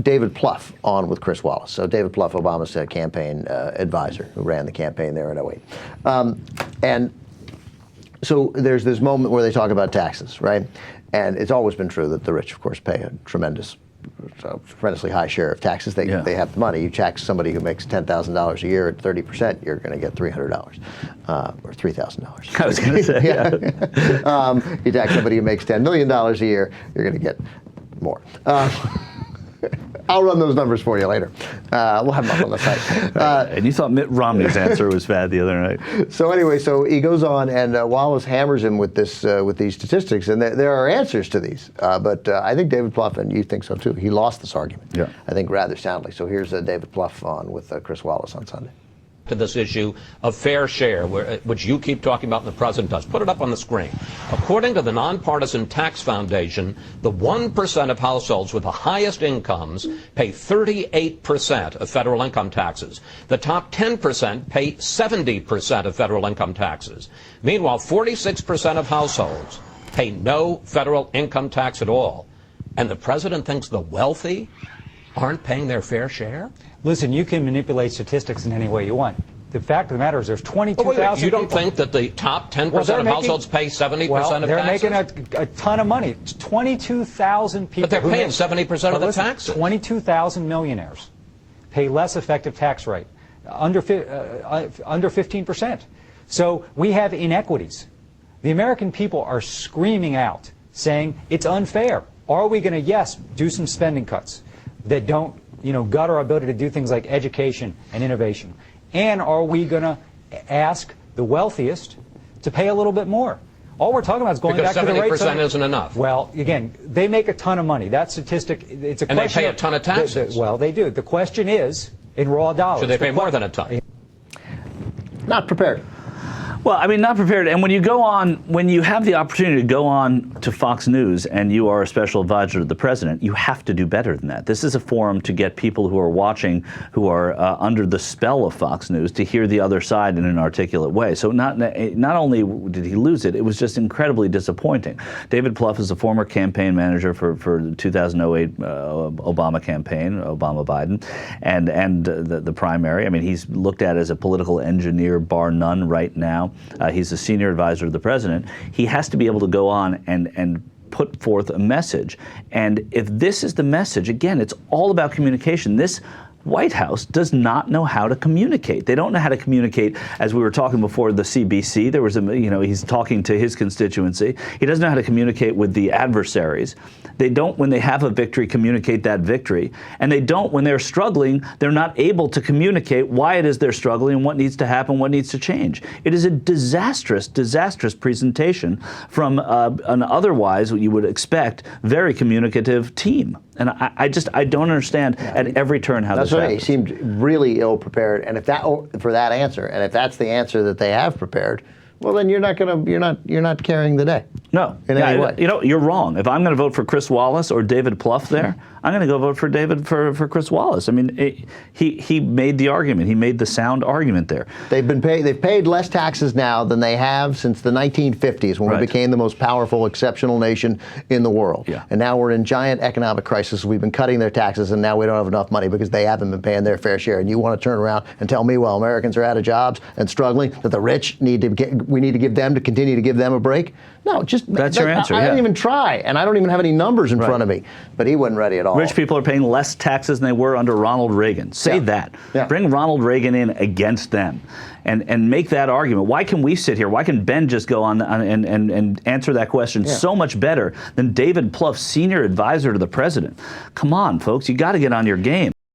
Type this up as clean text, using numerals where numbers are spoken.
David Plouffe on with Chris Wallace. So David Plouffe, Obama's campaign advisor, who ran the campaign there in 08. And so there's this moment where they talk about taxes, right? And it's always been true that the rich, of course, pay a tremendously high share of taxes. They have the money. You tax somebody who makes $10,000 a year at 30%, you're going to get $300 or $3,000. I was going to say, you tax somebody who makes $10 million a year, you're going to get more. I'll run those numbers for you later. We'll have them up on the site. And you thought Mitt Romney's answer was bad the other night. So anyway, so he goes on, and Wallace hammers him with this, with these statistics, and there are answers to these. But I think David Plouffe, and you think so too, he lost this argument. Yeah. I think rather soundly. So here's David Plouffe on with Chris Wallace on Sunday. To this issue of fair share, which you keep talking about and the president does. Put it up on the screen. According to the Nonpartisan Tax Foundation, the 1% of households with the highest incomes pay 38% of federal income taxes. The top 10% pay 70% of federal income taxes. Meanwhile, 46% of households pay no federal income tax at all. And the president thinks the wealthy aren't paying their fair share? Listen, you can manipulate statistics in any way you want. The fact of the matter is there's 22,000 You don't think that the top 10% of households pay 70% of taxes? They're making a ton of money. It's 22,000 people. But they're paying 70% of the taxes. 22,000 millionaires pay less effective tax rate, under 15%. So we have inequities. The American people are screaming out, saying it's unfair. Are we going to, yes, do some spending cuts that don't, gut our ability to do things like education and innovation? And are we going to ask the wealthiest to pay a little bit more? All we're talking about is going back to the rates. Because 70% isn't enough. Well, again, they make a ton of money. That statistic, it's a question. And they pay a ton of taxes. Well, they do. The question is, in raw dollars. Should they pay more than a ton? Not prepared. Well, I mean, not prepared. And when you have the opportunity to go on to Fox News and you are a special advisor to the president, you have to do better than that. This is a forum to get people who are watching, who are under the spell of Fox News, to hear the other side in an articulate way. So not only did he lose it, it was just incredibly disappointing. David Plouffe is a former campaign manager for the 2008 Obama campaign, Obama-Biden, and the primary. I mean, he's looked at as a political engineer bar none right now. He's a senior advisor to the president. He has to be able to go on and put forth a message. And if this is the message, again, it's all about communication. This White House does not know how to communicate. They don't know how to communicate, as we were talking before, the CBC. There was he's talking to his constituency. He doesn't know how to communicate with the adversaries. They don't, when they have a victory, communicate that victory. And they don't, when they're struggling, they're not able to communicate why it is they're struggling and what needs to happen, what needs to change. It is a disastrous, disastrous presentation from an otherwise, what you would expect, very communicative team. And I don't understand at every turn how this happens. He seemed really ill prepared, and if that answer, and if that's the answer that they have prepared, well, then you're not carrying the day. No, in any way. You're wrong. If I'm going to vote for Chris Wallace or David Plouffe there, I'm going to go vote for Chris Wallace. I mean, he made the argument. He made the sound argument there. They've paid less taxes now than they have since the 1950s, when we became the most powerful, exceptional nation in the world. Yeah. And now we're in giant economic crisis. We've been cutting their taxes, and now we don't have enough money because they haven't been paying their fair share. And you want to turn around and tell me, while Americans are out of jobs and struggling, that the rich we need to give them, to continue to give them a break? No, that's your answer. I don't even try, and I don't even have any numbers in front of me. But he wasn't ready at all. Rich people are paying less taxes than they were under Ronald Reagan. Say that. Yeah. Bring Ronald Reagan in against them, and make that argument. Why can we sit here? Why can Ben just go on and answer that question so much better than David Plouffe, senior advisor to the president? Come on, folks, you got to get on your game.